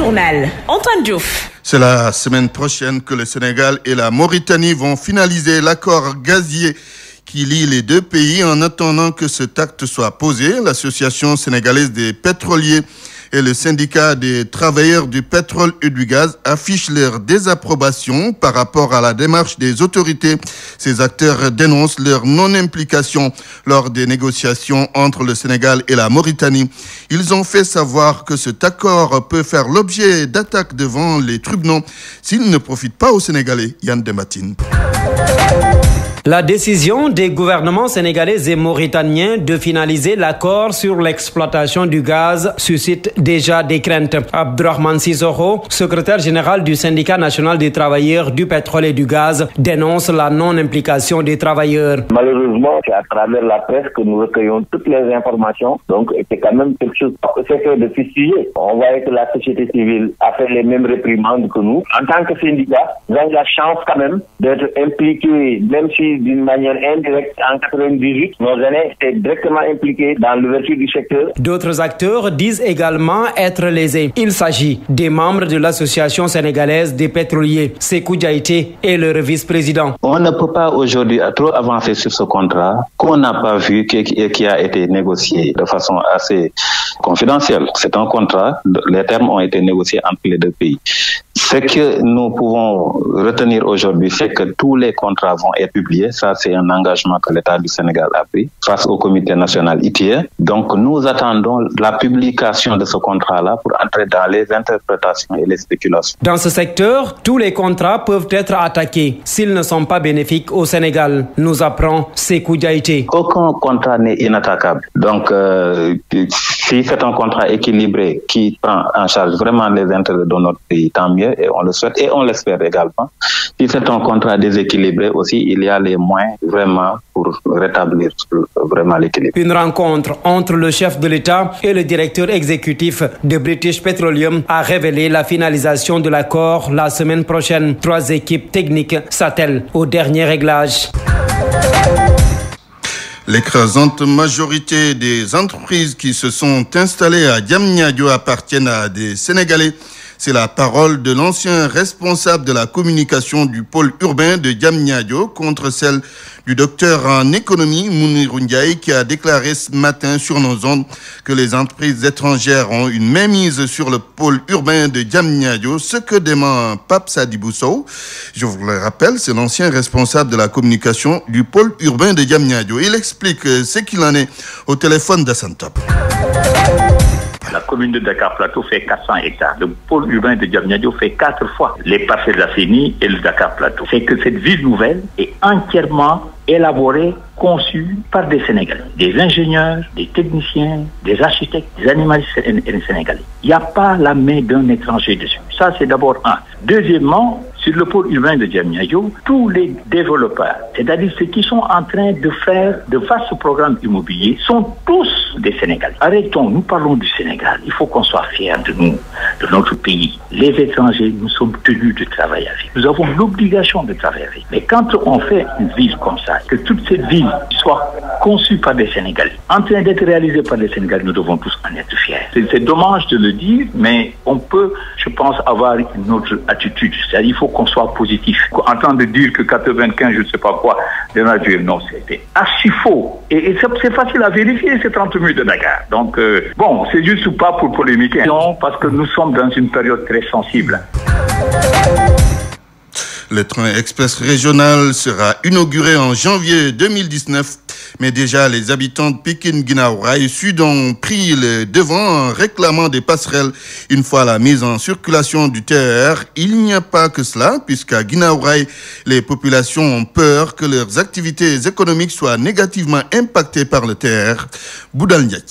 journal, Antoine Diouf. C'est la semaine prochaine que le Sénégal et la Mauritanie vont finaliser l'accord gazier qui lie les deux pays. En attendant que cet acte soit posé, l'Association sénégalaise des pétroliers et le syndicat des travailleurs du pétrole et du gaz affichent leur désapprobation par rapport à la démarche des autorités. Ces acteurs dénoncent leur non-implication lors des négociations entre le Sénégal et la Mauritanie. Ils ont fait savoir que cet accord peut faire l'objet d'attaques devant les tribunaux s'il ne profite pas aux Sénégalais. Yann Dematine. La décision des gouvernements sénégalais et mauritaniens de finaliser l'accord sur l'exploitation du gaz suscite déjà des craintes. Abdourahmane Sissoko, secrétaire général du syndicat national des travailleurs du pétrole et du gaz, dénonce la non-implication des travailleurs. Malheureusement, c'est à travers la presse que nous recueillons toutes les informations. Donc, c'est quand même quelque chose c'est fait de fusiller. On voyait que la société civile a fait les mêmes réprimandes que nous. En tant que syndicat, nous avons la chance quand même d'être impliqués, même si d'une manière indirecte, en 1998, nos aînés étaient directement impliqués dans l'ouverture du secteur. D'autres acteurs disent également être lésés. Il s'agit des membres de l'Association sénégalaise des pétroliers. Sékou Diaité est le vice-président. On ne peut pas aujourd'hui trop avancer sur ce contrat qu'on n'a pas vu et qui a été négocié de façon assez confidentielle. C'est un contrat, les termes ont été négociés entre les deux pays. Ce que nous pouvons retenir aujourd'hui, c'est que tous les contrats vont être publiés. Ça, c'est un engagement que l'État du Sénégal a pris face au comité national ITIE. Donc, nous attendons la publication de ce contrat-là pour entrer dans les interprétations et les spéculations. Dans ce secteur, tous les contrats peuvent être attaqués s'ils ne sont pas bénéfiques au Sénégal, nous apprend Sékou Diaité. Aucun contrat n'est inattaquable. Donc, si c'est un contrat équilibré qui prend en charge vraiment les intérêts de notre pays, tant mieux. Et on le souhaite et on l'espère également. Si c'est un contrat déséquilibré aussi, il y a les moyens vraiment pour rétablir vraiment l'équilibre. Une rencontre entre le chef de l'État et le directeur exécutif de British Petroleum a révélé la finalisation de l'accord la semaine prochaine. 3 équipes techniques s'attellent au dernier réglage. L'écrasante majorité des entreprises qui se sont installées à Diamniadio appartiennent à des Sénégalais. C'est la parole de l'ancien responsable de la communication du pôle urbain de Diamniadio contre celle du docteur en économie Mounirou Ndiaye qui a déclaré ce matin sur nos ondes que les entreprises étrangères ont une mainmise sur le pôle urbain de Diamniadio, ce que dément Pape Sadibou Sow. Je vous le rappelle, c'est l'ancien responsable de la communication du pôle urbain de Diamniadio. Il explique ce qu'il en est au téléphone d'Assane Top. La commune de Dakar Plateau fait 400 hectares. Le pôle urbain de Diamniadio fait 4 fois les parcelles d'Asseni et le Dakar Plateau. C'est que cette ville nouvelle est entièrement élaborée, conçue par des Sénégalais. Des ingénieurs, des techniciens, des architectes, des animalistes sénégalais. Il n'y a pas la main d'un étranger dessus. Ça, c'est d'abord un. Deuxièmement, sur le pôle urbain de Diamniadio, tous les développeurs, c'est-à-dire ceux qui sont en train de faire de vastes programmes immobiliers, sont tous des Sénégalais. Arrêtons, nous parlons du Sénégal. Il faut qu'on soit fiers de nous, de notre pays. Les étrangers, nous sommes tenus de travailler avec. Nous avons l'obligation de travailler avec. Mais quand on fait une ville comme ça, que toute cette ville soit conçue par des Sénégalais, en train d'être réalisée par des Sénégalais, nous devons tous en être fiers. C'est dommage de le dire, mais on peut, je pense, avoir une autre attitude. C'est-à-dire, il faut qu'on soit positif. En train de dire que 95, je ne sais pas quoi, non, c'était archi faux. Et c'est facile à vérifier, ces 30 minutes de Dakar. Donc, bon, c'est juste pas pour polémiquer, non, parce que nous sommes dans une période très sensible. Le train express régional sera inauguré en janvier 2019. Mais déjà, les habitants de Pikine-Guinaw Rail Sud ont pris le devant en réclamant des passerelles. Une fois la mise en circulation du TER, il n'y a pas que cela, puisqu'à Guinaw Rail, les populations ont peur que leurs activités économiques soient négativement impactées par le TER. Boudal Ndiaye.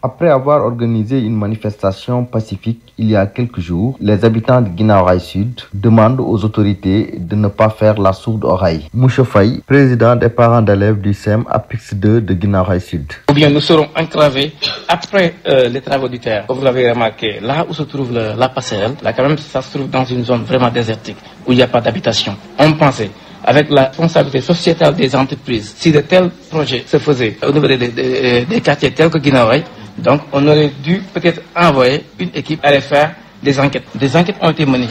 Après avoir organisé une manifestation pacifique il y a quelques jours, les habitants de Guinaw Rail Sud demandent aux autorités de ne pas faire la sourde oreille. Moussa Faye, président des parents d'élèves du CEM APIX 2 de Guinaw Rail Sud. Ou bien nous serons enclavés après les travaux du terre. Comme vous l'avez remarqué, là où se trouve la passerelle, là quand même ça se trouve dans une zone vraiment désertique, où il n'y a pas d'habitation. On pensait, avec la responsabilité sociétale des entreprises, si de tels projets se faisaient au niveau des quartiers tels que Guinaw Rail, Donc on aurait dû peut-être envoyer une équipe aller faire des enquêtes. Des enquêtes ont été menées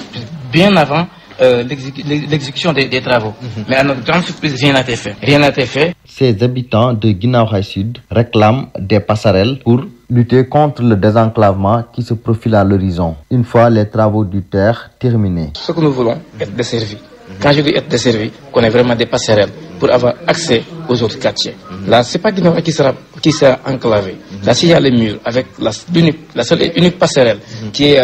bien avant l'exécution des travaux. Mais à notre grande surprise, rien n'a été fait. Rien n'a été fait. Ces habitants de Guinaw Rail Sud réclament des passerelles pour lutter contre le désenclavement qui se profile à l'horizon, une fois les travaux du terre terminés. Ce que nous voulons, être desservis. Quand je dis être desservi, qu'on ait vraiment des passerelles pour avoir accès aux autres quartiers. Là, c'est pas Guinaw qui sera enclavé. Là, s'il y a les murs avec la seule et unique passerelle qui est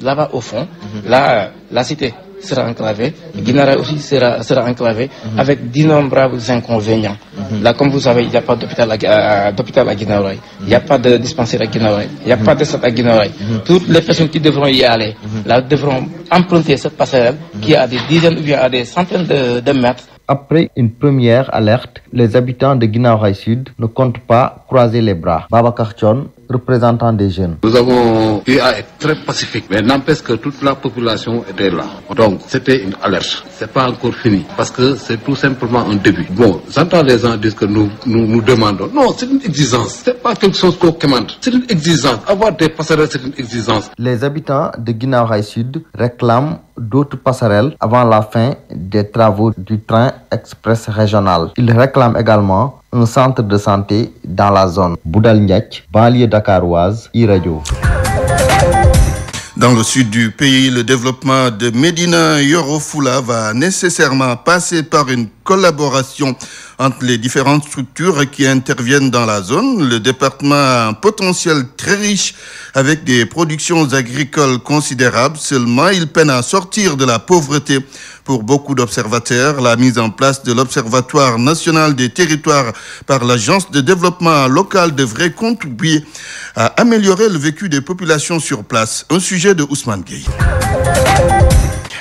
là-bas au fond, là, la cité sera enclavée, Guinaw Rail aussi sera enclavé avec d'innombrables inconvénients. Là, comme vous savez, il n'y a pas d'hôpital à Guinaw Rail, il n'y a pas de dispensaire à Guinaw Rail, il n'y a pas de stade à Guinaw Rail. Toutes les personnes qui devront y aller, là, devront emprunter cette passerelle qui a des dizaines ou bien à des centaines de mètres. Après une première alerte, les habitants de Guinaw Rail Sud ne comptent pas croiser les bras. Babacar Thion, représentant des jeunes. Nous avons eu à être très pacifique, mais n'empêche que toute la population était là. Donc c'était une alerte. C'est pas encore fini parce que c'est tout simplement un début. Bon, j'entends les gens dire que nous demandons. Non, c'est une exigence. C'est pas quelque chose qu'on commande. C'est une exigence. Avoir des passerelles, c'est une exigence. Les habitants de Guinaw Rail Sud réclament d'autres passerelles avant la fin des travaux du train express régional. Ils réclament également un centre de santé dans la zone. Boudal Ndiaye, banlieue dakaroise, iRadio. Dans le sud du pays, le développement de Médina Yoro Fula va nécessairement passer par une collaboration entre les différentes structures qui interviennent dans la zone. Le département a un potentiel très riche avec des productions agricoles considérables. Seulement, il peine à sortir de la pauvreté. Pour beaucoup d'observateurs, la mise en place de l'Observatoire national des territoires par l'Agence de développement local devrait contribuer à améliorer le vécu des populations sur place. Un sujet de Ousmane Gueye.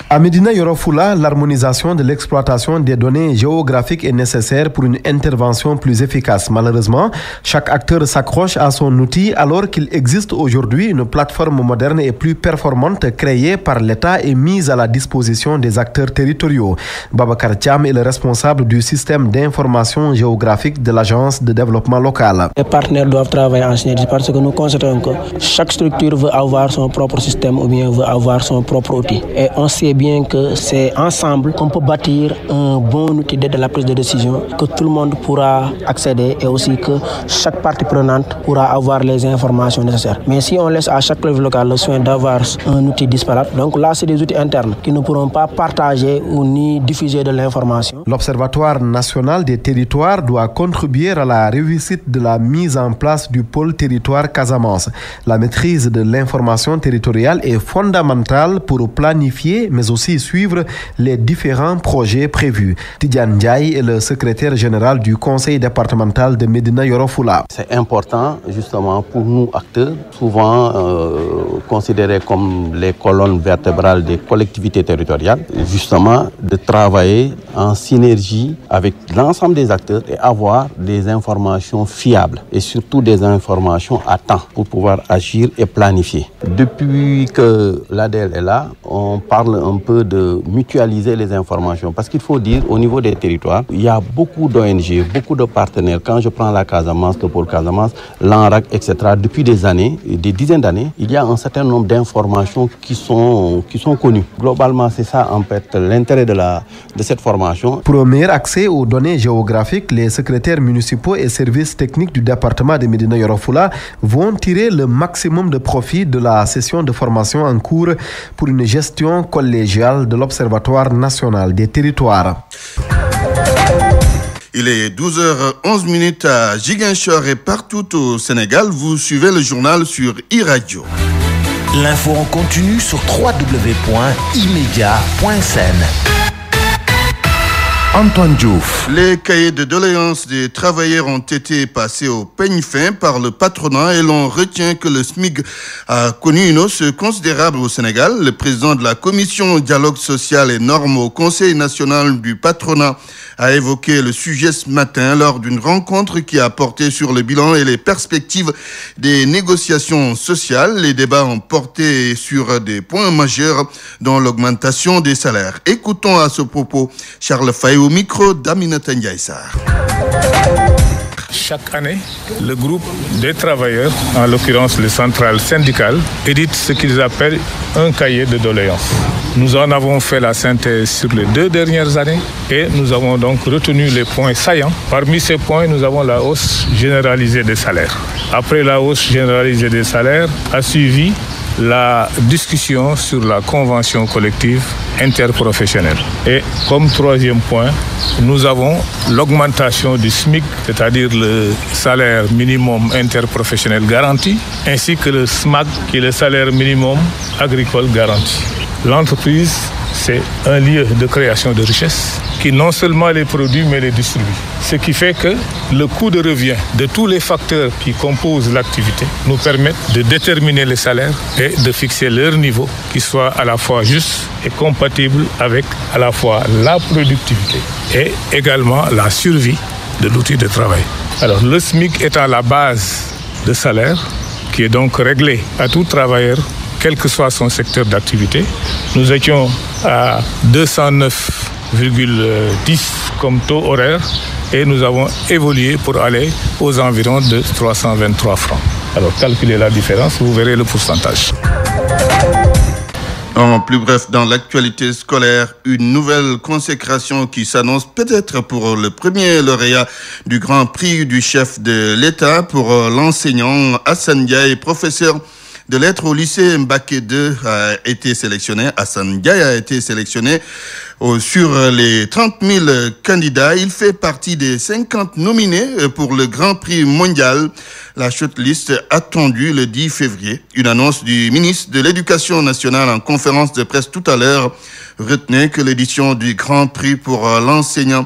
À Médina Yoro Fula, l'harmonisation de l'exploitation des données géographiques est nécessaire pour une intervention plus efficace. Malheureusement, chaque acteur s'accroche à son outil alors qu'il existe aujourd'hui une plateforme moderne et plus performante créée par l'État et mise à la disposition des acteurs territoriaux. Babacar Thiam est le responsable du système d'information géographique de l'Agence de développement local. Les partenaires doivent travailler en synergie parce que nous constatons que chaque structure veut avoir son propre système ou bien veut avoir son propre outil. Et on sait bien que c'est ensemble qu'on peut bâtir un bon outil d'aide à la prise de décision, que tout le monde pourra accéder et aussi que chaque partie prenante pourra avoir les informations nécessaires. Mais si on laisse à chaque niveau local le soin d'avoir un outil disparate, donc là c'est des outils internes qui ne pourront pas partager ou ni diffuser de l'information. L'Observatoire national des territoires doit contribuer à la réussite de la mise en place du pôle territoire Casamance. La maîtrise de l'information territoriale est fondamentale pour planifier mais aussi suivre les différents projets prévus. Tidiane Ndiaye est le secrétaire général du conseil départemental de Médina Yoro Fula. C'est important justement pour nous acteurs, souvent considérés comme les colonnes vertébrales des collectivités territoriales, justement de travailler en synergie avec l'ensemble des acteurs et avoir des informations fiables et surtout des informations à temps pour pouvoir agir et planifier. Depuis que l'ADL est là, on parle un peu de mutualiser les informations parce qu'il faut dire au niveau des territoires, il y a beaucoup d'ONG, beaucoup de partenaires. Quand je prends la Casamance, le pôle Casamance, l'ANRAC, etc., depuis des années, des dizaines d'années, il y a un certain nombre d'informations qui sont connues. Globalement, c'est ça en fait l'intérêt de cette formation. Pour un meilleur accès aux données géographiques, les secrétaires municipaux et services techniques du département de Médina Yoro Fula vont tirer le maximum de profit de la session de formation en cours pour une gestion collégiale de l'Observatoire national des territoires. Il est 12h11 à Ziguinchor et partout au Sénégal. Vous suivez le journal sur iRadio. L'info en continu sur www.imedia.sn. Antoine Diouf. Les cahiers de doléances des travailleurs ont été passés au peigne fin par le patronat et l'on retient que le SMIC a connu une hausse considérable au Sénégal. Le président de la commission dialogue social et normes au Conseil national du patronat a évoqué le sujet ce matin lors d'une rencontre qui a porté sur le bilan et les perspectives des négociations sociales. Les débats ont porté sur des points majeurs dont l'augmentation des salaires. Écoutons à ce propos Charles Faye au micro d'Aminata Ndiaye Sarr. chaque année, le groupe des travailleurs, en l'occurrence les centrales syndicales, édite ce qu'ils appellent un cahier de doléances. Nous en avons fait la synthèse sur les 2 dernières années et nous avons donc retenu les points saillants. Parmi ces points, nous avons la hausse généralisée des salaires. Après la hausse généralisée des salaires, a suivi la discussion sur la convention collective interprofessionnelle. Et comme 3e point, nous avons l'augmentation du SMIC, c'est-à-dire le salaire minimum interprofessionnel garanti, ainsi que le SMAG, qui est le salaire minimum agricole garanti. L'entreprise, c'est un lieu de création de richesse qui non seulement les produit, mais les distribue. Ce qui fait que le coût de revient de tous les facteurs qui composent l'activité nous permettent de déterminer les salaires et de fixer leur niveau qui soit à la fois juste et compatible avec à la fois la productivité et également la survie de l'outil de travail. Alors le SMIC étant la base de salaire qui est donc réglé à tout travailleur, quel que soit son secteur d'activité. Nous étions à 209,10 comme taux horaire et nous avons évolué pour aller aux environs de 323 francs. Alors calculez la différence, vous verrez le pourcentage. En plus bref, dans l'actualité scolaire, une nouvelle consécration qui s'annonce peut-être pour le premier lauréat du Grand Prix du chef de l'État pour l'enseignant Hassan Ndiaye, professeur de lettres au lycée Mbacké 2 a été sélectionné. Hassan Ndiaye a été sélectionné sur les 30 000 candidats. Il fait partie des 50 nominés pour le Grand Prix mondial. La shortlist attendue le 10 février. Une annonce du ministre de l'Éducation nationale en conférence de presse tout à l'heure retenait que l'édition du Grand Prix pour l'enseignant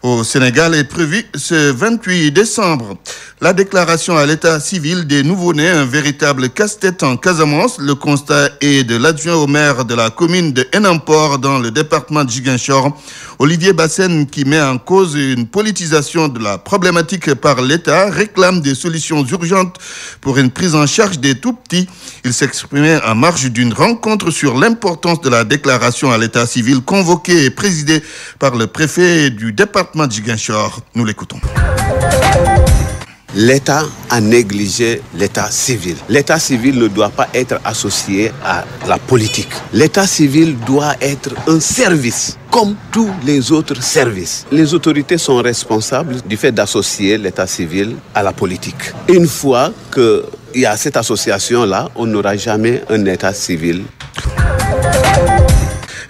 au Sénégal est prévue ce 28 décembre. La déclaration à l'état civil des nouveau-nés, un véritable casse-tête en Casamance. Le constat est de l'adjoint au maire de la commune de Enampor dans le département de Ziguinchor, Olivier Bassène, qui met en cause une politisation de la problématique par l'État, réclame des solutions urgentes pour une prise en charge des tout-petits. Il s'exprimait en marge d'une rencontre sur l'importance de la déclaration à l'état civil convoquée et présidée par le préfet du département de Ziguinchor. Nous l'écoutons. L'État a négligé l'état civil. L'état civil ne doit pas être associé à la politique. L'état civil doit être un service, comme tous les autres services. Les autorités sont responsables du fait d'associer l'état civil à la politique. Une fois qu'il y a cette association-là, on n'aura jamais un état civil.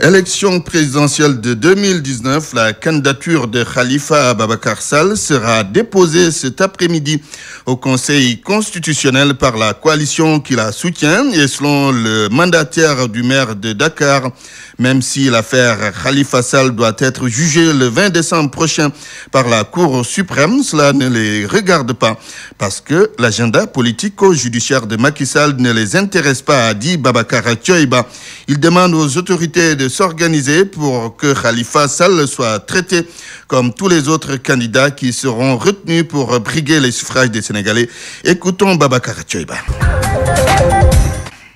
Élection présidentielle de 2019, la candidature de Khalifa Ababacar Sall sera déposée cet après-midi au Conseil constitutionnel par la coalition qui la soutient et selon le mandataire du maire de Dakar, même si l'affaire Khalifa Sall doit être jugée le 20 décembre prochain par la Cour suprême, cela ne les regarde pas parce que l'agenda politico-judiciaire de Macky Sall ne les intéresse pas, a dit Babacar Tchoiba. Il demande aux autorités de s'organiser pour que Khalifa Sall soit traité comme tous les autres candidats qui seront retenus pour briguer les suffrages des Sénégalais. Écoutons Babacar Tchoiba.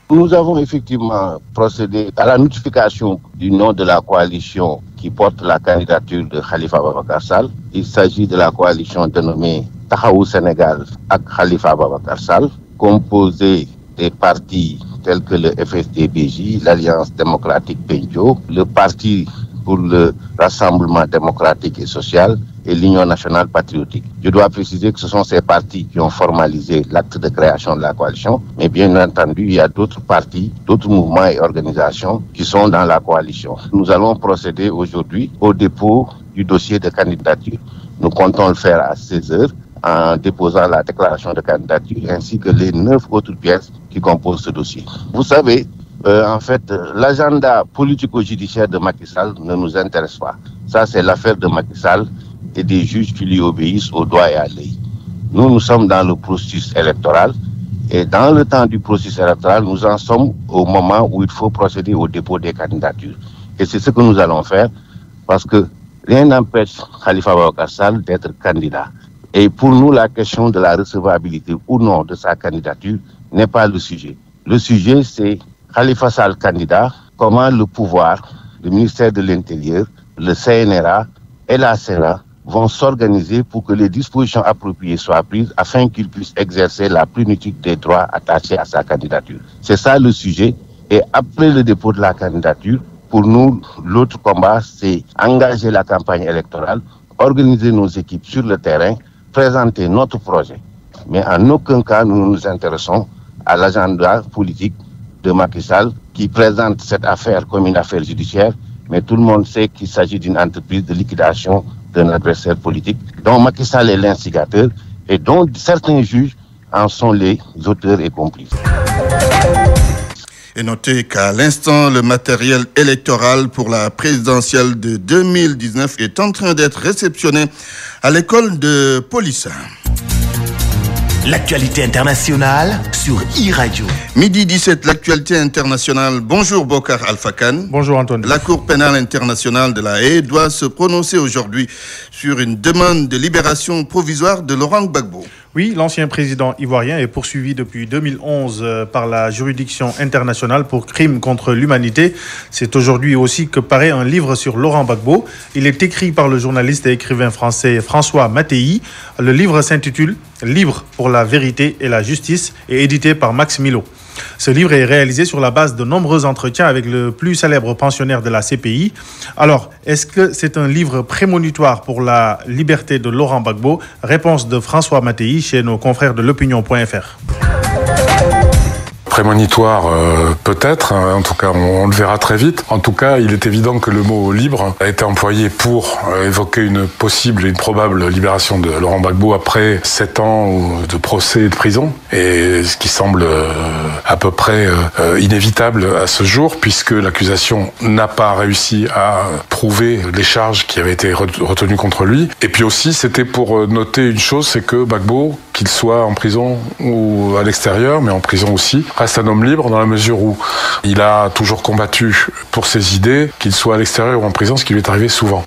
Nous avons effectivement procédé à la notification du nom de la coalition qui porte la candidature de Khalifa Ababacar Sall. Il s'agit de la coalition dénommée Tahaou Sénégal ak Khalifa Ababacar Sall, composée des partis tels que le FSD-BJ, l'Alliance démocratique Penjo, le Parti pour le Rassemblement démocratique et social et l'Union nationale patriotique. Je dois préciser que ce sont ces partis qui ont formalisé l'acte de création de la coalition, mais bien entendu, il y a d'autres partis, d'autres mouvements et organisations qui sont dans la coalition. Nous allons procéder aujourd'hui au dépôt du dossier de candidature. Nous comptons le faire à 16h en déposant la déclaration de candidature ainsi que les 9 autres pièces qui composent ce dossier. Vous savez, en fait, l'agenda politico-judiciaire de Macky Sall ne nous intéresse pas. Ça, c'est l'affaire de Macky Sall et des juges qui lui obéissent au doigt et à l'œil. Nous sommes dans le processus électoral et dans le temps du processus électoral, nous en sommes au moment où il faut procéder au dépôt des candidatures. Et c'est ce que nous allons faire parce que rien n'empêche Khalifa Ababacar Sall d'être candidat. Et pour nous, la question de la recevabilité ou non de sa candidature n'est pas le sujet. Le sujet, c'est Khalifa Sall candidat, comment le pouvoir, le ministère de l'Intérieur, le CNRA et la CENA vont s'organiser pour que les dispositions appropriées soient prises afin qu'il puisse exercer la plénitude des droits attachés à sa candidature. C'est ça le sujet. Et après le dépôt de la candidature, pour nous, l'autre combat, c'est engager la campagne électorale, organiser nos équipes sur le terrain, présenter notre projet. Mais en aucun cas, nous nous intéressons à l'agenda politique de Macky Sall qui présente cette affaire comme une affaire judiciaire, mais tout le monde sait qu'il s'agit d'une entreprise de liquidation d'un adversaire politique dont Macky Sall est l'instigateur et dont certains juges en sont les auteurs et complices. Et notez qu'à l'instant, le matériel électoral pour la présidentielle de 2019 est en train d'être réceptionné à l'école de police. L'actualité internationale sur e-Radio. Midi 17, l'actualité internationale. Bonjour Bokar Alfakan. Bonjour Antoine. La Cour pénale internationale de La Haye doit se prononcer aujourd'hui sur une demande de libération provisoire de Laurent Gbagbo. Oui, l'ancien président ivoirien est poursuivi depuis 2011 par la juridiction internationale pour crimes contre l'humanité. C'est aujourd'hui aussi que paraît un livre sur Laurent Gbagbo. Il est écrit par le journaliste et écrivain français François Mattei. Le livre s'intitule « Livre pour la vérité et la justice » et édité par Max Milo. Ce livre est réalisé sur la base de nombreux entretiens avec le plus célèbre pensionnaire de la CPI. Alors, est-ce que c'est un livre prémonitoire pour la liberté de Laurent Gbagbo? Réponse de François Mattei chez nos confrères de l'opinion.fr. Prémonitoire, peut-être, en tout cas on le verra très vite. En tout cas, il est évident que le mot libre a été employé pour évoquer une possible et une probable libération de Laurent Gbagbo après 7 ans de procès et de prison, et ce qui semble à peu près inévitable à ce jour, puisque l'accusation n'a pas réussi à prouver les charges qui avaient été retenues contre lui. Et puis aussi, c'était pour noter une chose, c'est que Gbagbo, qu'il soit en prison ou à l'extérieur, mais en prison aussi, reste un homme libre dans la mesure où il a toujours combattu pour ses idées, qu'il soit à l'extérieur ou en prison, ce qui lui est arrivé souvent.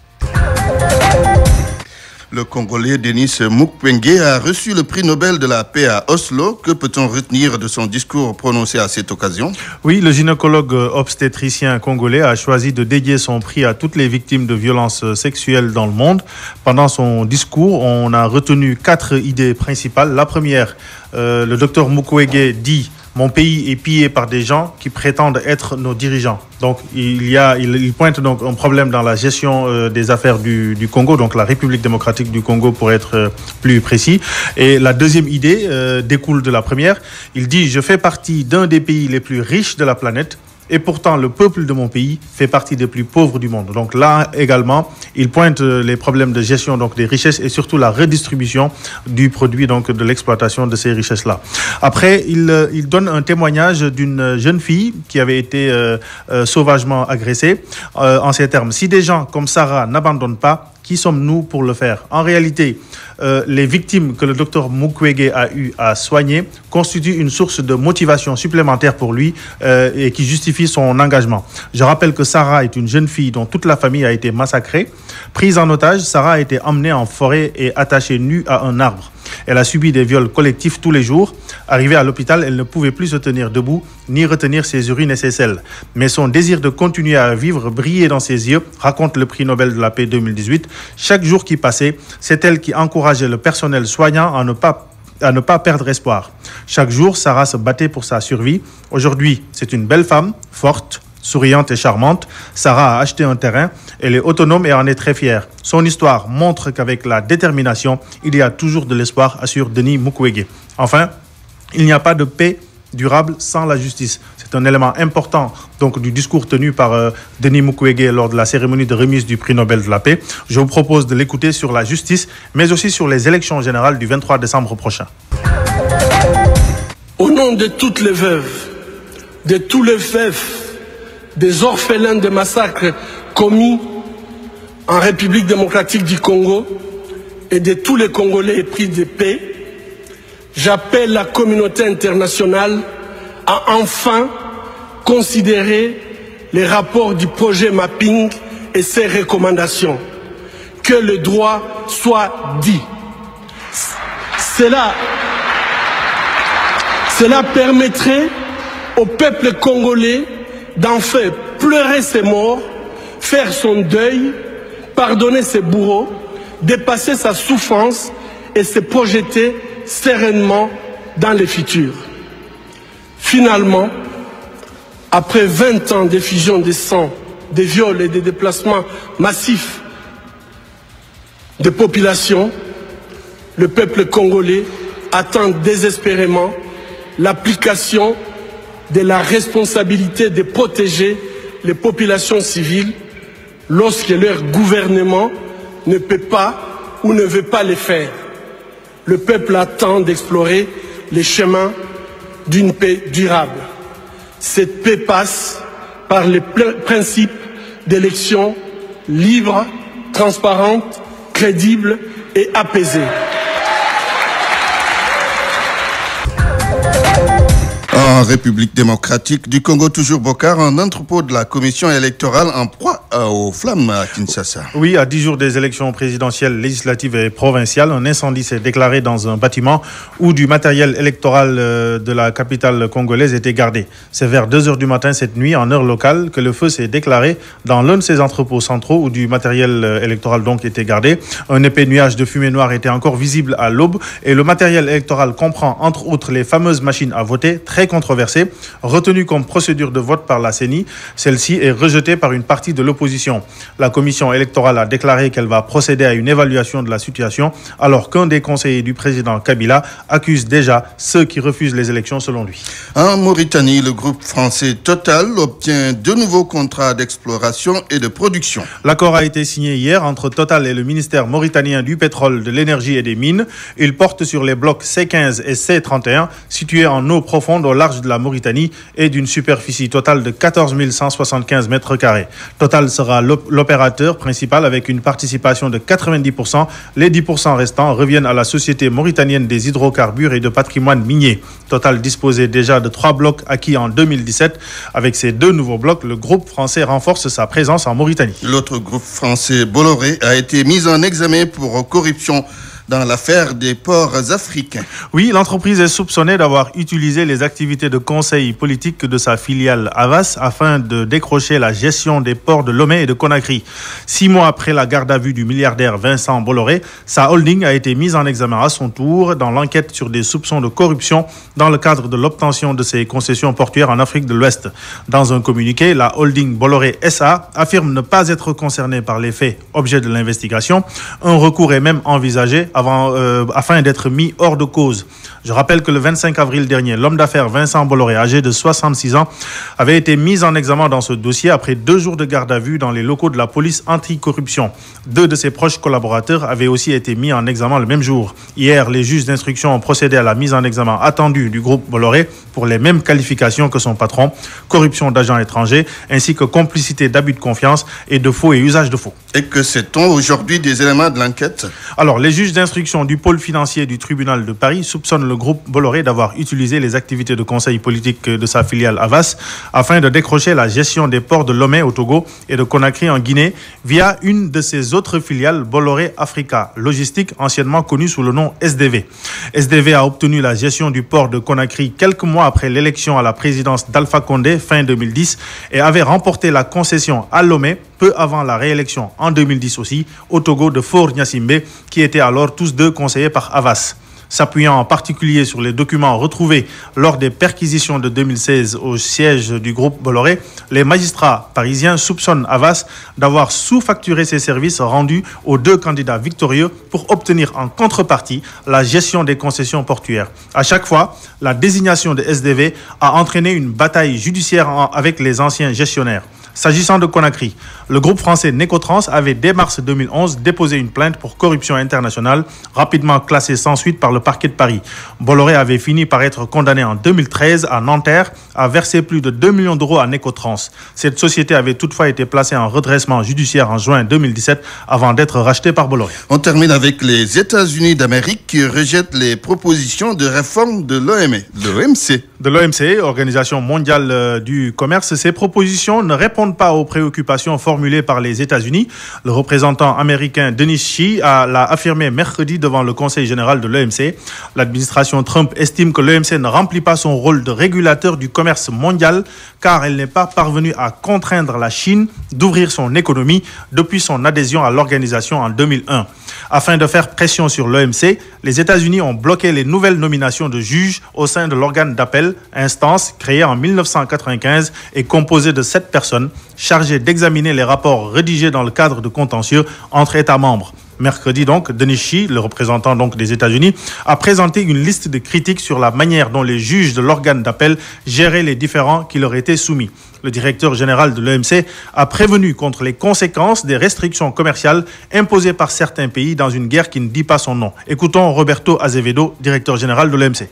Le Congolais Denis Mukwege a reçu le prix Nobel de la paix à Oslo. Que peut-on retenir de son discours prononcé à cette occasion? Oui, le gynécologue obstétricien congolais a choisi de dédier son prix à toutes les victimes de violences sexuelles dans le monde. Pendant son discours, on a retenu 4 idées principales. La première, le docteur Mukwege dit: mon pays est pillé par des gens qui prétendent être nos dirigeants. Donc, il pointe donc un problème dans la gestion des affaires du Congo, donc la République démocratique du Congo pour être plus précis. Et la deuxième idée découle de la première. Il dit: je fais partie d'un des pays les plus riches de la planète. Et pourtant, le peuple de mon pays fait partie des plus pauvres du monde. Donc là également, il pointe les problèmes de gestion donc des richesses et surtout la redistribution du produit donc de l'exploitation de ces richesses-là. Après, il donne un témoignage d'une jeune fille qui avait été sauvagement agressée en ces termes: si des gens comme Sarah n'abandonnent pas, qui sommes-nous pour le faire? En réalité, les victimes que le docteur Mukwege a eu à soigner constituent une source de motivation supplémentaire pour lui et qui justifie son engagement. Je rappelle que Sarah est une jeune fille dont toute la famille a été massacrée. Prise en otage, Sarah a été emmenée en forêt et attachée nue à un arbre. Elle a subi des viols collectifs tous les jours. Arrivée à l'hôpital, elle ne pouvait plus se tenir debout ni retenir ses urines et ses selles. Mais son désir de continuer à vivre brillait dans ses yeux, raconte le prix Nobel de la paix 2018. Chaque jour qui passait, c'est elle qui encourageait le personnel soignant à ne pas perdre espoir. Chaque jour, Sarah se battait pour sa survie. Aujourd'hui, c'est une belle femme, forte, souriante et charmante. Sarah a acheté un terrain, elle est autonome et en est très fière. Son histoire montre qu'avec la détermination, il y a toujours de l'espoir, assure Denis Mukwege. Enfin, il n'y a pas de paix durable sans la justice. C'est un élément important donc, du discours tenu par Denis Mukwege lors de la cérémonie de remise du prix Nobel de la paix. Je vous propose de l'écouter sur la justice, mais aussi sur les élections générales du 23 décembre prochain. Au nom de toutes les veuves, de tous les veufs, des orphelins de massacres commis en République démocratique du Congo et de tous les Congolais épris de paix, j'appelle la communauté internationale à enfin considérer les rapports du projet Mapping et ses recommandations. Que le droit soit dit. Cela permettrait au peuple congolais d'enfin pleurer ses morts, faire son deuil, pardonner ses bourreaux, dépasser sa souffrance et se projeter sereinement dans le futur. Finalement, après 20 ans d'effusion de sang, de viols et de déplacements massifs de population, le peuple congolais attend désespérément l'application de la responsabilité de protéger les populations civiles lorsque leur gouvernement ne peut pas ou ne veut pas le faire. Le peuple attend d'explorer les chemins d'une paix durable. Cette paix passe par le principe d'élections libres, transparentes, crédibles et apaisées. En République démocratique du Congo, toujours Bokar, un entrepôt de la commission électorale en proie aux flammes à Kinshasa. Oui, à 10 jours des élections présidentielles, législatives et provinciales, un incendie s'est déclaré dans un bâtiment où du matériel électoral de la capitale congolaise était gardé. C'est vers 2 h du matin cette nuit, en heure locale, que le feu s'est déclaré dans l'un de ces entrepôts centraux où du matériel électoral donc était gardé. Un épais nuage de fumée noire était encore visible à l'aube et le matériel électoral comprend entre autres les fameuses machines à voter, très controversée, retenue comme procédure de vote par la CENI. Celle-ci est rejetée par une partie de l'opposition. La commission électorale a déclaré qu'elle va procéder à une évaluation de la situation, alors qu'un des conseillers du président Kabila accuse déjà ceux qui refusent les élections selon lui. En Mauritanie, le groupe français Total obtient de nouveaux contrats d'exploration et de production. L'accord a été signé hier entre Total et le ministère mauritanien du pétrole, de l'énergie et des mines. Il porte sur les blocs C15 et C31 situés en eau profonde au large de la Mauritanie et d'une superficie totale de 14 175 mètres carrés. Total sera l'opérateur principal avec une participation de 90%. Les 10% restants reviennent à la Société mauritanienne des hydrocarbures et de patrimoine minier. Total disposait déjà de 3 blocs acquis en 2017. Avec ces 2 nouveaux blocs, le groupe français renforce sa présence en Mauritanie. L'autre groupe français, Bolloré, a été mis en examen pour corruption dans l'affaire des ports africains. Oui, l'entreprise est soupçonnée d'avoir utilisé les activités de conseil politique de sa filiale Havas afin de décrocher la gestion des ports de Lomé et de Conakry. 6 mois après la garde à vue du milliardaire Vincent Bolloré, sa holding a été mise en examen à son tour dans l'enquête sur des soupçons de corruption dans le cadre de l'obtention de ses concessions portuaires en Afrique de l'Ouest. Dans un communiqué, la holding Bolloré SA affirme ne pas être concernée par les faits objet de l'investigation. Un recours est même envisagé afin d'être mis hors de cause. Je rappelle que le 25 avril dernier, l'homme d'affaires Vincent Bolloré, âgé de 66 ans, avait été mis en examen dans ce dossier après 2 jours de garde à vue dans les locaux de la police anticorruption. 2 de ses proches collaborateurs avaient aussi été mis en examen le même jour. Hier, les juges d'instruction ont procédé à la mise en examen attendue du groupe Bolloré pour les mêmes qualifications que son patron, corruption d'agents étrangers, ainsi que complicité d'abus de confiance et de faux et usage de faux. Et que sait-on aujourd'hui des éléments de l'enquête? Alors, les juges d'instruction du pôle financier du tribunal de Paris soupçonnent le groupe Bolloré d'avoir utilisé les activités de conseil politique de sa filiale Havas afin de décrocher la gestion des ports de Lomé au Togo et de Conakry en Guinée via une de ses autres filiales, Bolloré Africa Logistique, anciennement connue sous le nom SDV. SDV a obtenu la gestion du port de Conakry quelques mois après l'élection à la présidence d'Alpha Condé fin 2010 et avait remporté la concession à Lomé peu avant la réélection en 2010 aussi au Togo de Faure Gnassingbé qui étaient alors tous 2 conseillés par Havas. S'appuyant en particulier sur les documents retrouvés lors des perquisitions de 2016 au siège du groupe Bolloré, les magistrats parisiens soupçonnent Havas d'avoir sous-facturé ses services rendus aux 2 candidats victorieux pour obtenir en contrepartie la gestion des concessions portuaires. À chaque fois, la désignation de SDV a entraîné une bataille judiciaire avec les anciens gestionnaires. S'agissant de Conakry, le groupe français Necotrans avait dès mars 2011 déposé une plainte pour corruption internationale, rapidement classée sans suite par le parquet de Paris. Bolloré avait fini par être condamné en 2013 à Nanterre à verser plus de 2 millions d'euros à Necotrans. Cette société avait toutefois été placée en redressement judiciaire en juin 2017 avant d'être rachetée par Bolloré. On termine avec les États-Unis d'Amérique qui rejettent les propositions de réforme de l'OMC. de l'OMC, Organisation mondiale du commerce. Ces propositions ne répondent pas aux préoccupations formulées par les États-Unis. Le représentant américain Denis Xi l'a affirmé mercredi devant le Conseil général de l'OMC. L'administration Trump estime que l'OMC ne remplit pas son rôle de régulateur du commerce mondial car elle n'est pas parvenue à contraindre la Chine d'ouvrir son économie depuis son adhésion à l'organisation en 2001. Afin de faire pression sur l'OMC, les États-Unis ont bloqué les nouvelles nominations de juges au sein de l'organe d'appel, instance créée en 1995 et composée de 7 personnes chargées d'examiner les rapports rédigés dans le cadre de contentieux entre États membres. Mercredi donc, Denis Xi, le représentant donc des États-Unis, a présenté une liste de critiques sur la manière dont les juges de l'organe d'appel géraient les différends qui leur étaient soumis. Le directeur général de l'OMC a prévenu contre les conséquences des restrictions commerciales imposées par certains pays dans une guerre qui ne dit pas son nom. Écoutons Roberto Azevedo, directeur général de l'OMC.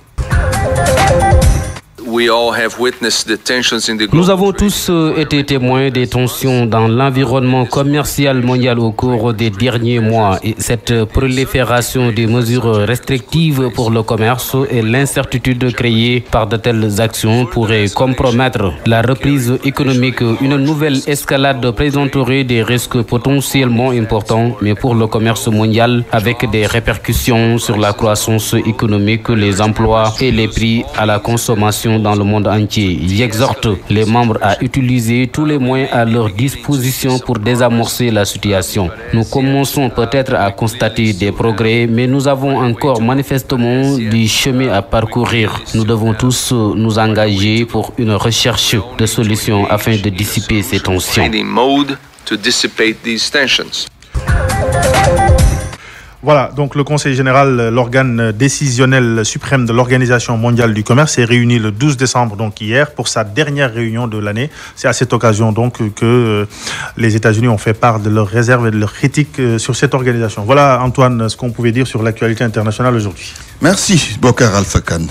Nous avons tous été témoins des tensions dans l'environnement commercial mondial au cours des derniers mois et cette prolifération des mesures restrictives pour le commerce et l'incertitude créée par de telles actions pourraient compromettre la reprise économique. Une nouvelle escalade présenterait des risques potentiellement importants, mais pour le commerce mondial avec des répercussions sur la croissance économique, les emplois et les prix à la consommation dans le monde entier. Il exhorte les membres à utiliser tous les moyens à leur disposition pour désamorcer la situation. Nous commençons peut-être à constater des progrès, mais nous avons encore manifestement du chemin à parcourir. Nous devons tous nous engager pour une recherche de solutions afin de dissiper ces tensions. Voilà, donc le Conseil général, l'organe décisionnel suprême de l'Organisation mondiale du commerce, s'est réuni le 12 décembre, donc hier, pour sa dernière réunion de l'année. C'est à cette occasion donc que les États-Unis ont fait part de leurs réserves et de leurs critiques sur cette organisation. Voilà, Antoine, ce qu'on pouvait dire sur l'actualité internationale aujourd'hui. Merci, Bokar Alpha Khan.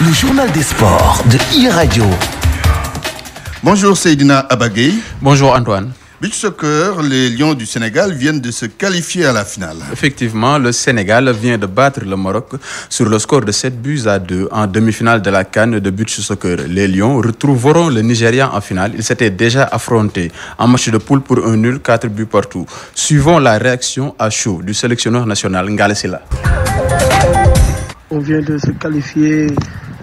Le journal des sports de e-Radio. Bonjour Seydina Abagay. Bonjour Antoine. Beach soccer, les Lions du Sénégal viennent de se qualifier à la finale. Effectivement, le Sénégal vient de battre le Maroc sur le score de 7-2 en demi-finale de la CAN de beach soccer. Les Lions retrouveront le Nigeria en finale. Ils s'étaient déjà affrontés en match de poule pour un nul, 4 buts partout. Suivons la réaction à chaud du sélectionneur national Ngale Sylla. On vient de se qualifier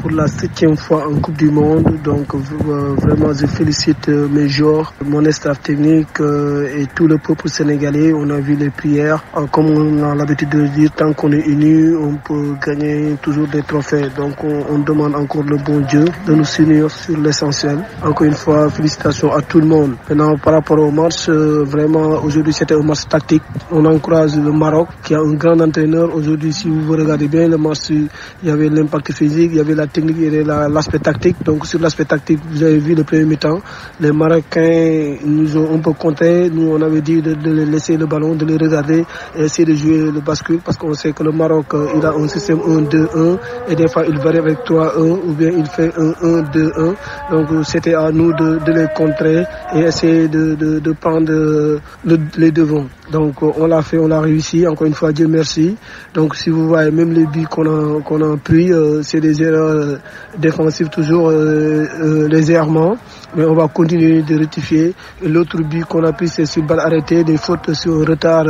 pour la 7e fois en Coupe du Monde. Donc vraiment, je félicite mes joueurs, mon staff technique et tout le peuple sénégalais. On a vu les prières. Comme on a l'habitude de dire, tant qu'on est unis, on peut gagner toujours des trophées. Donc on demande encore le bon Dieu de nous unir sur l'essentiel. Encore une fois, félicitations à tout le monde. Maintenant, par rapport au match, vraiment, aujourd'hui c'était un match tactique. On encourage le Maroc qui a un grand entraîneur. Aujourd'hui, si vous regardez bien le match, il y avait l'impact physique, il y avait la technique et l'aspect tactique. Donc sur l'aspect tactique, vous avez vu le premier mi-temps, les Marocains nous ont un peu compté. Nous on avait dit de les laisser le ballon, de les regarder et essayer de jouer le bascule parce qu'on sait que le Maroc il a un système 1-2-1 et des fois il varie avec 3-1 ou bien il fait 1-1-2-1. Donc c'était à nous de les contrer et essayer de prendre les devants. Donc on l'a fait, on l'a réussi. Encore une fois, Dieu merci. Donc si vous voyez même les buts qu'on a pris, c'est des erreurs défensives toujours légèrement. Mais on va continuer de rectifier. Et l'autre but qu'on a pris, c'est sur balle arrêtée, des fautes sur un retard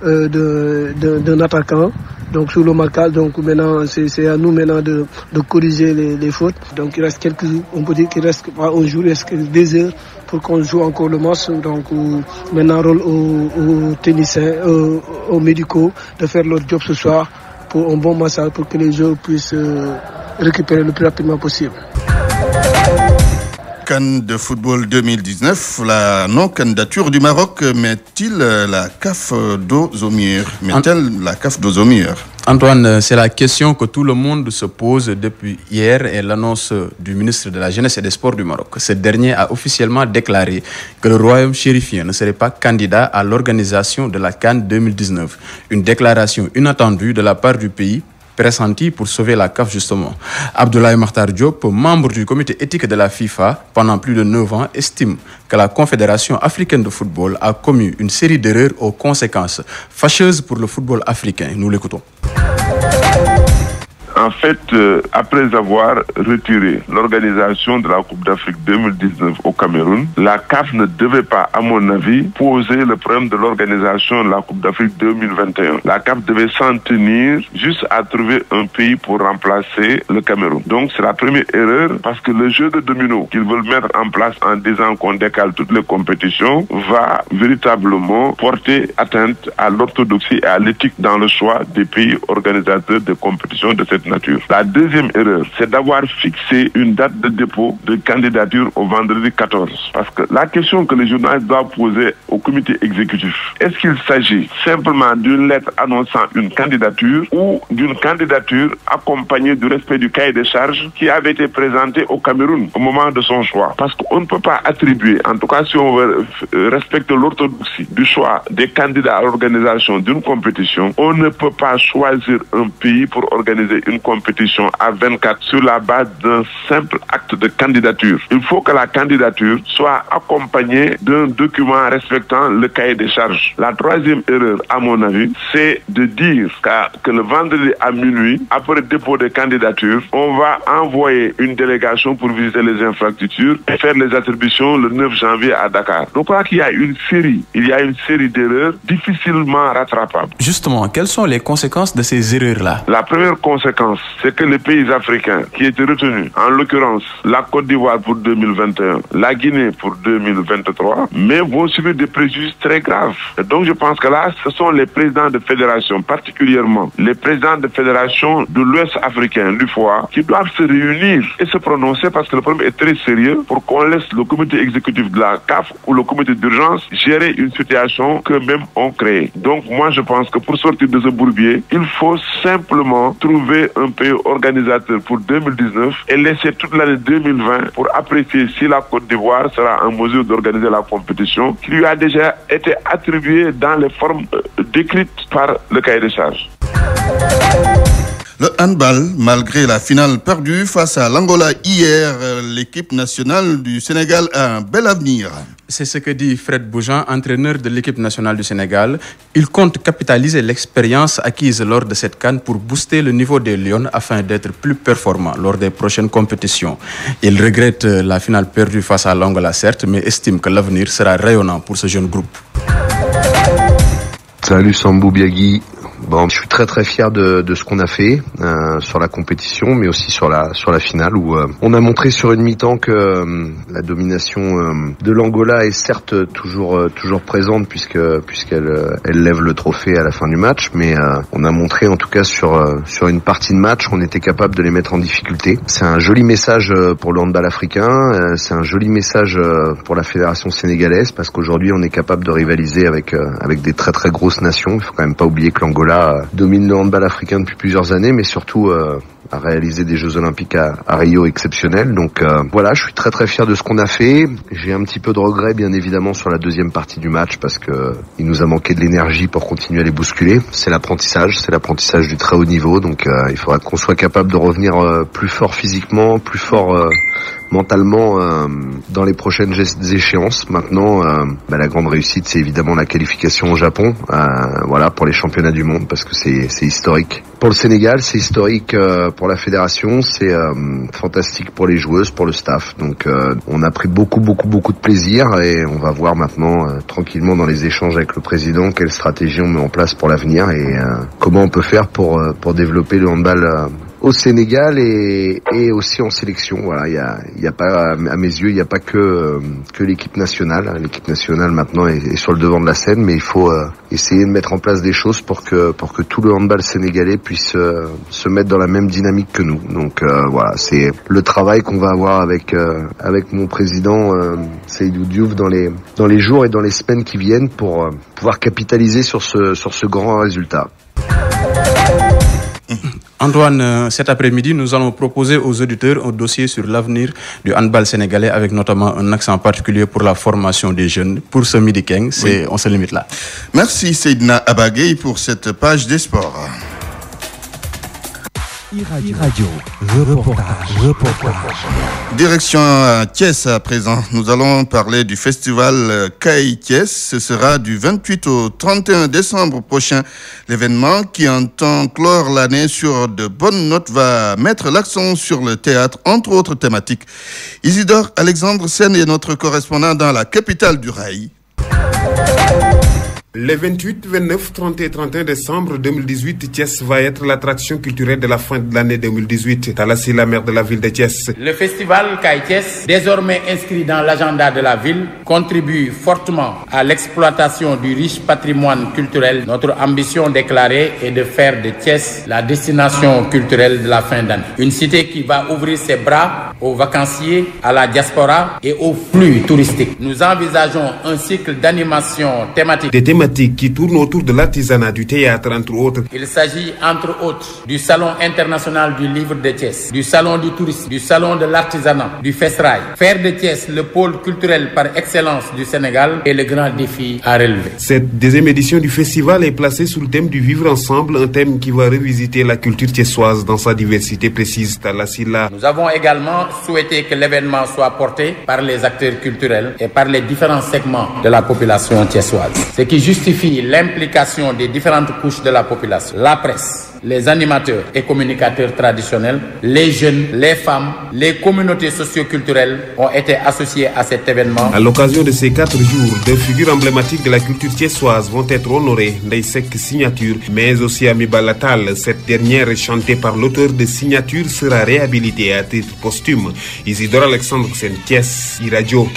d'un attaquant. Donc sur le marquage, donc maintenant c'est à nous maintenant de corriger les fautes. Donc il reste on peut dire qu'il reste pas un jour, il reste 2 heures pour qu'on joue encore le match. Donc maintenant rôle aux techniciens, aux médicaux de faire leur job ce soir pour un bon massage pour que les joueurs puissent récupérer le plus rapidement possible. CAN de football 2019, la non-candidature du Maroc met-il la CAF dos au mur? Met-elle la CAF dos au mur? Antoine, c'est la question que tout le monde se pose depuis hier et l'annonce du ministre de la Jeunesse et des Sports du Maroc. Ce dernier a officiellement déclaré que le royaume chérifien ne serait pas candidat à l'organisation de la CAN 2019. Une déclaration inattendue de la part du pays, pressenti pour sauver la CAF justement. Abdoulaye Makhtar Diop, membre du comité éthique de la FIFA pendant plus de 9 ans, estime que la Confédération africaine de football a commis une série d'erreurs aux conséquences fâcheuses pour le football africain. Nous l'écoutons. En fait, après avoir retiré l'organisation de la Coupe d'Afrique 2019 au Cameroun, la CAF ne devait pas, à mon avis, poser le problème de l'organisation de la Coupe d'Afrique 2021. La CAF devait s'en tenir juste à trouver un pays pour remplacer le Cameroun. Donc c'est la première erreur parce que le jeu de domino qu'ils veulent mettre en place en disant qu'on décale toutes les compétitions va véritablement porter atteinte à l'orthodoxie et à l'éthique dans le choix des pays organisateurs de compétitions de cette nature. La deuxième erreur, c'est d'avoir fixé une date de dépôt de candidature au vendredi 14. Parce que la question que les journalistes doivent poser au comité exécutif, est-ce qu'il s'agit simplement d'une lettre annonçant une candidature ou d'une candidature accompagnée du respect du cahier des charges qui avait été présenté au Cameroun au moment de son choix? Parce qu'on ne peut pas attribuer, en tout cas si on veut respecter l'orthodoxie du choix des candidats à l'organisation d'une compétition, on ne peut pas choisir un pays pour organiser une compétition à 24 sur la base d'un simple acte de candidature. Il faut que la candidature soit accompagnée d'un document respectant le cahier des charges. La troisième erreur, à mon avis, c'est de dire que le vendredi à minuit, après dépôt de candidature, on va envoyer une délégation pour visiter les infrastructures et faire les attributions le 9 janvier à Dakar. Donc, je crois qu'il y a une série d'erreurs difficilement rattrapables. Justement, quelles sont les conséquences de ces erreurs-là? La première conséquence, c'est que les pays africains qui étaient retenus, en l'occurrence la Côte d'Ivoire pour 2021, la Guinée pour 2023, mais vont subir des préjudices très graves. Et donc je pense que là, ce sont les présidents de fédération, particulièrement les présidents de fédération de l'Ouest africain, l'UFOA, qui doivent se réunir et se prononcer parce que le problème est très sérieux pour qu'on laisse le comité exécutif de la CAF ou le comité d'urgence gérer une situation qu'eux-mêmes ont créée. Donc moi je pense que pour sortir de ce bourbier, il faut simplement trouver un pays organisateur pour 2019 et laisser toute l'année 2020 pour apprécier si la Côte d'Ivoire sera en mesure d'organiser la compétition qui lui a déjà été attribuée dans les formes décrites par le cahier des charges. Le handball, malgré la finale perdue face à l'Angola hier, l'équipe nationale du Sénégal a un bel avenir. C'est ce que dit Fred Boujan, entraîneur de l'équipe nationale du Sénégal. Il compte capitaliser l'expérience acquise lors de cette CAN pour booster le niveau des Lions afin d'être plus performant lors des prochaines compétitions. Il regrette la finale perdue face à l'Angola, certes, mais estime que l'avenir sera rayonnant pour ce jeune groupe. Salut Sambou Biagui. Bon, je suis très fier de ce qu'on a fait sur la compétition, mais aussi sur la finale où on a montré sur une mi-temps que la domination de l'Angola est certes toujours présente puisqu'elle lève le trophée à la fin du match, mais on a montré en tout cas sur une partie de match qu'on était capable de les mettre en difficulté. C'est un joli message pour le handball africain, c'est un joli message pour la fédération sénégalaise parce qu'aujourd'hui on est capable de rivaliser avec des très grosses nations. Il faut quand même pas oublier que l'Angola domine le handball africain depuis plusieurs années, mais surtout a réalisé des Jeux Olympiques à Rio exceptionnels. Donc voilà, je suis très fier de ce qu'on a fait. J'ai un petit peu de regret, bien évidemment, sur la deuxième partie du match parce que il nous a manqué de l'énergie pour continuer à les bousculer. C'est l'apprentissage du très haut niveau. Donc il faudra qu'on soit capable de revenir plus fort physiquement, plus fort mentalement dans les prochaines échéances. Maintenant, la grande réussite, c'est évidemment la qualification au Japon, voilà, pour les championnats du monde, parce que c'est historique. Pour le Sénégal, c'est historique pour la fédération, c'est fantastique pour les joueuses, pour le staff. Donc, on a pris beaucoup de plaisir et on va voir maintenant tranquillement dans les échanges avec le président quelle stratégie on met en place pour l'avenir et comment on peut faire pour développer le handball au Sénégal et aussi en sélection. Voilà, il y a pas, à mes yeux, il n'y a pas que l'équipe nationale. L'équipe nationale maintenant est sur le devant de la scène, mais il faut essayer de mettre en place des choses pour que tout le handball sénégalais puisse se mettre dans la même dynamique que nous. Donc voilà, c'est le travail qu'on va avoir avec mon président Seydou Diouf dans les jours et dans les semaines qui viennent pour pouvoir capitaliser sur ce grand résultat. Antoine, cet après-midi, nous allons proposer aux auditeurs un dossier sur l'avenir du handball sénégalais avec notamment un accent particulier pour la formation des jeunes. Pour ce midi Keng, on se limite là. Merci Seydina Abagay pour cette page des sports. E-Radio, reportage. Direction à Thiès à présent. Nous allons parler du festival CAI Thiès. Ce sera du 28 au 31 décembre prochain. L'événement qui entend clore l'année sur de bonnes notes va mettre l'accent sur le théâtre, entre autres thématiques. Isidore Alexandre Sen est notre correspondant dans la capitale du rail. Les 28, 29, 30 et 31 décembre 2018, Thiès va être l'attraction culturelle de la fin de l'année 2018. Talassi, la maire de la ville de Thiès. Le festival CAI Thiès, désormais inscrit dans l'agenda de la ville, contribue fortement à l'exploitation du riche patrimoine culturel. Notre ambition déclarée est de faire de Thiès la destination culturelle de la fin d'année. Une cité qui va ouvrir ses bras aux vacanciers, à la diaspora et aux flux touristiques. Nous envisageons un cycle d'animation thématique. Des thématiques qui tournent autour de l'artisanat, du théâtre, entre autres. Il s'agit, entre autres, du Salon international du livre de Thiès, du Salon du tourisme, du Salon de l'artisanat, du FESRAI. Faire de Thiès le pôle culturel par excellence du Sénégal est le grand défi à relever. Cette deuxième édition du festival est placée sous le thème du vivre ensemble, un thème qui va revisiter la culture thiessoise dans sa diversité précise. Talasila. Nous avons également souhaité que l'événement soit porté par les acteurs culturels et par les différents segments de la population thiessoise. Ce qui justifie l'implication des différentes couches de la population, la presse, les animateurs et communicateurs traditionnels, les jeunes, les femmes, les communautés socioculturelles ont été associés à cet événement. À l'occasion de ces 4 jours, deux figures emblématiques de la culture thiessoise vont être honorées, Ndeysek Signature, mais aussi Ami Balatal. Cette dernière, chantée par l'auteur de Signature, sera réhabilitée à titre posthume. Isidore Alexandre Sen, Thiès, E-Radio.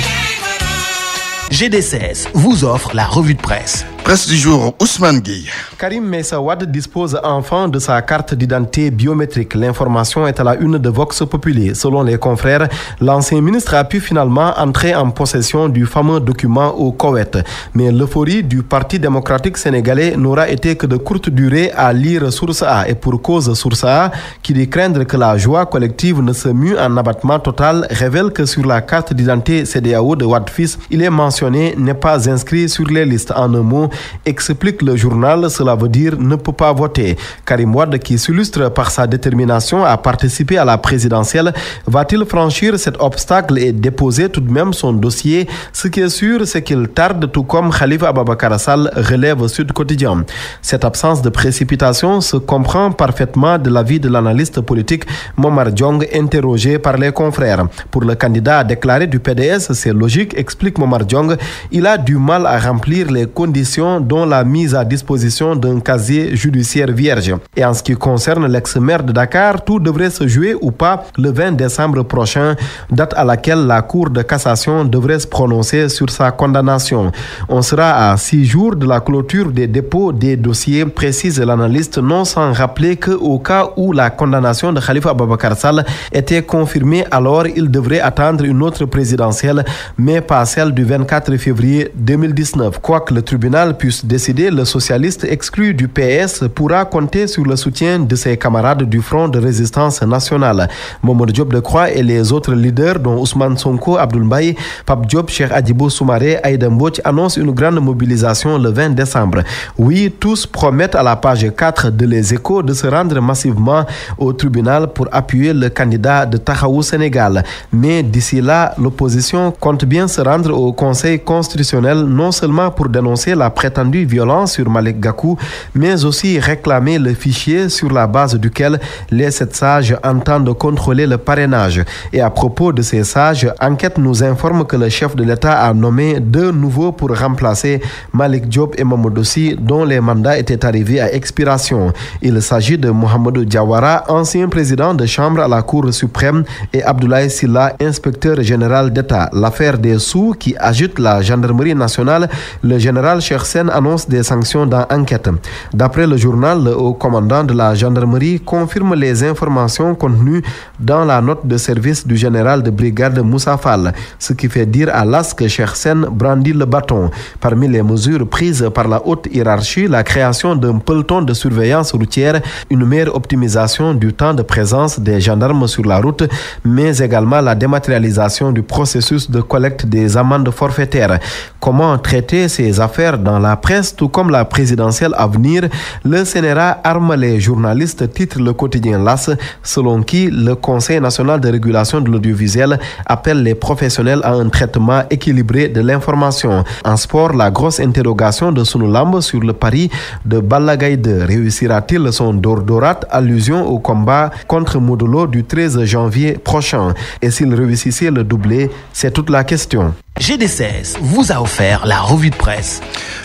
GD16 vous offre la revue de presse. Presse du jour, Ousmane Gueye. Karim Meïssa Wade dispose enfin de sa carte d'identité biométrique. L'information est à la une de Vox Populi. Selon les confrères, l'ancien ministre a pu finalement entrer en possession du fameux document au Koweït. Mais l'euphorie du Parti démocratique sénégalais n'aura été que de courte durée à lire Source A. Et pour cause, Source A, qui dit craindre que la joie collective ne se mue en abattement total, révèle que sur la carte d'identité CEDEAO de Wade fils, il est mentionné n'est pas inscrit sur les listes. En un mot, explique le journal, cela veut dire ne peut pas voter. Karim Wade, qui s'illustre par sa détermination à participer à la présidentielle, va-t-il franchir cet obstacle et déposer tout de même son dossier? Ce qui est sûr, c'est qu'il tarde, tout comme Khalifa Ababakar Sall, relève Sud Quotidien. Cette absence de précipitation se comprend parfaitement de l'avis de l'analyste politique Momar Diong, interrogé par les confrères. Pour le candidat déclaré du PDS, c'est logique, explique Momar Diong, il a du mal à remplir les conditions dont la mise à disposition d'un casier judiciaire vierge. Et en ce qui concerne l'ex-maire de Dakar, tout devrait se jouer ou pas le 20 décembre prochain, date à laquelle la Cour de cassation devrait se prononcer sur sa condamnation. On sera à 6 jours de la clôture des dépôts des dossiers, précise l'analyste, non sans rappeler qu'au cas où la condamnation de Khalifa Ababakar Sall était confirmée, alors il devrait attendre une autre présidentielle, mais pas celle du 24 février 2019. Quoique le tribunal puisse décider, le socialiste exclu du PS pourra compter sur le soutien de ses camarades du Front de résistance nationale. Mamadou Diop Decroix et les autres leaders, dont Ousmane Sonko, Abdoul Mbaye, Pape Diop, Cheikh Adibou Soumaré, Aïda Mbodj, annoncent une grande mobilisation le 20 décembre. Oui, tous promettent à la page 4 de Les Échos de se rendre massivement au tribunal pour appuyer le candidat de Taxawu Sénégal. Mais d'ici là, l'opposition compte bien se rendre au Conseil constitutionnel, non seulement pour dénoncer la prétendue violence sur Malick Gakou, mais aussi réclamer le fichier sur la base duquel les 7 sages entendent contrôler le parrainage. Et à propos de ces sages, Enquête nous informe que le chef de l'État a nommé 2 nouveaux pour remplacer Malick Diop et Mamadou Sy, dont les mandats étaient arrivés à expiration. Il s'agit de Mohamedou Diawara, ancien président de chambre à la Cour suprême, et Abdoulaye Sylla, inspecteur général d'État. L'affaire des sous qui agite la gendarmerie nationale, le général Cheikh Sène annonce des sanctions dans Enquête. D'après le journal, le haut commandant de la gendarmerie confirme les informations contenues dans la note de service du général de brigade Moussa Fall, ce qui fait dire à l'AS que Cheikh Sène brandit le bâton. Parmi les mesures prises par la haute hiérarchie, la création d'un peloton de surveillance routière, une meilleure optimisation du temps de présence des gendarmes sur la route, mais également la dématérialisation du processus de collecte des amendes forfaitaires. Comment traiter ces affaires dans la presse, tout comme la présidentielle à venir. Le CNRA arme les journalistes, titre le quotidien LAS, selon qui le Conseil national de régulation de l'audiovisuel appelle les professionnels à un traitement équilibré de l'information. En sport, la grosse interrogation de Sunulamb sur le pari de Balla Gaye 2. Réussira-t-il son dordorat, allusion au combat contre Modou du 13 janvier prochain? Et s'il réussissait le doublé, c'est toute la question. GD16 vous a offert la revue de presse.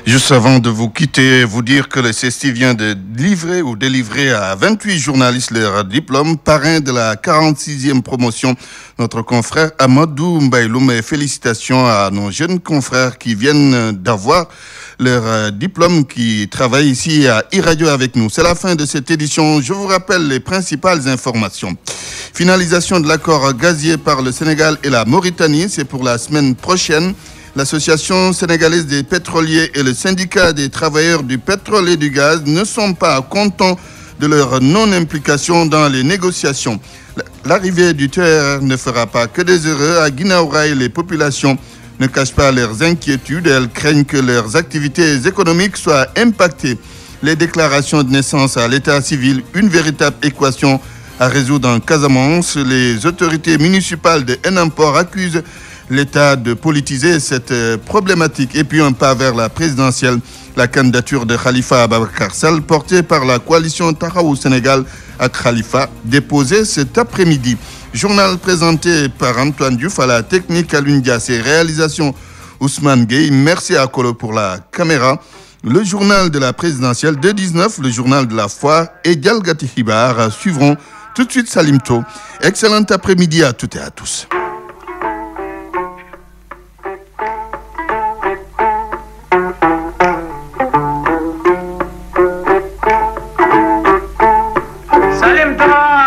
Juste avant de vous quitter, vous dire que le CESTI vient de livrer ou délivrer à 28 journalistes leur diplôme, parrain de la 46e promotion. Notre confrère Amadou Mbaïloum, et félicitations à nos jeunes confrères qui viennent d'avoir leur diplôme, qui travaillent ici à iRadio avec nous. C'est la fin de cette édition. Je vous rappelle les principales informations. Finalisation de l'accord gazier par le Sénégal et la Mauritanie, c'est pour la semaine prochaine. L'Association sénégalaise des pétroliers et le syndicat des travailleurs du pétrole et du gaz ne sont pas contents de leur non-implication dans les négociations. L'arrivée du TER ne fera pas que des heureux. À Guinaouraï, les populations ne cachent pas leurs inquiétudes. Elles craignent que leurs activités économiques soient impactées. Les déclarations de naissance à l'état civil, une véritable équation à résoudre en Casamance. Les autorités municipales de Enampor accusent l'État de politiser cette problématique. Et puis un pas vers la présidentielle, la candidature de Khalifa Ababacar Sall, portée par la coalition Taxawu Sénégal à Khalifa, déposée cet après-midi. Journal présenté par Antoine Diouf, à la technique Alioune Diassé, réalisation Ousmane Gueye. Merci à Kolo pour la caméra. Le journal de la présidentielle de 19, le journal de la foi et Dialgati Hibar suivront tout de suite Salimto. Excellent après-midi à toutes et à tous.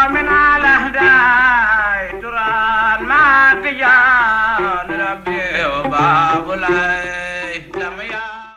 من على هداي ترى ما تجا